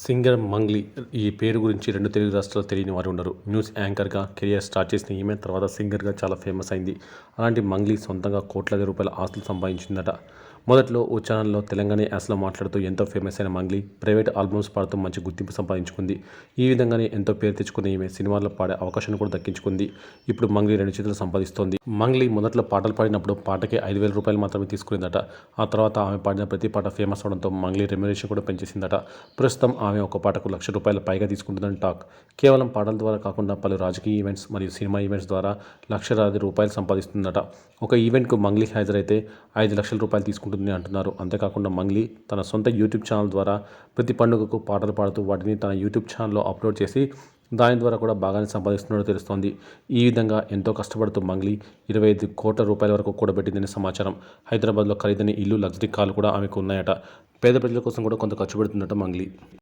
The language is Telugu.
సింగర్ మంగ్లీ ఈ పేరు గురించి రెండు తెలుగు రాష్ట్రాల్లో తెలియని వారు ఉండరు. న్యూస్ యాంకర్గా కెరియర్ స్టార్ట్ చేసిన ఈమె తర్వాత సింగర్గా చాలా ఫేమస్ అయింది. అలాంటి మంగ్లీ సొంతంగా కోట్లాది రూపాయల ఆస్తులు సంపాదించిందట. మొదట్లో ఓ ఛానల్లో తెలంగాణ యాసలో మాట్లాడుతూ ఎంతో ఫేమస్ అయిన మంగ్లీ ప్రైవేట్ ఆల్బమ్స్ పాడుతూ మంచి గుర్తింపు సంపాదించుకుంది. ఈ విధంగానే ఎంతో పేరు తెచ్చుకున్న ఈమె సినిమాల్లో పాడే అవకాశాన్ని కూడా దక్కించుకుంది. ఇప్పుడు మంగ్లీ రెండు చేతులు సంపాదిస్తోంది. మంగ్లీ మొదట్లో పాటలు పాడినప్పుడు పాటకి 5,000 రూపాయలు మాత్రమే తీసుకునేదట. ఆ తర్వాత ఆమె పాడిన ప్రతి పాట ఫేమస్ అవడంతో మంగ్లీ రెమ్యునరేషన్ కూడా పెంచేసిందట. ప్రస్తుతం ఆమె ఒక పాటకు ₹1,00,000 పైగా తీసుకుంటుందని టాక్. కేవలం పాటల ద్వారా కాకుండా పలు రాజకీయ ఈవెంట్స్ మరియు సినిమా ఈవెంట్స్ ద్వారా లక్షలాది రూపాయలు సంపాదిస్తుందట. ఒక ఈవెంట్కు మంగ్లీ హాజరైతే ₹5,00,000 తీసుకుంటుందని అంటున్నారు. అంతేకాకుండా మంగ్లీ తన సొంత యూట్యూబ్ ఛానల్ ద్వారా ప్రతి పండుగకు పాటలు పాడుతూ వాటిని తన యూట్యూబ్ ఛానల్లో అప్లోడ్ చేసి దాని ద్వారా కూడా బాగానే సంపాదిస్తున్నట్టు తెలుస్తోంది. ఈ విధంగా ఎంతో కష్టపడుతూ మంగ్లీ ₹25 కోట్ల వరకు కూడబెట్టిందని సమాచారం. హైదరాబాద్లో ఖరీదైన ఇల్లు, లగ్జరీ కార్లు కూడా ఆమెకు ఉన్నాయట. పేద ప్రజల కోసం కూడా కొంత ఖర్చు పెడుతుందట మంగ్లీ.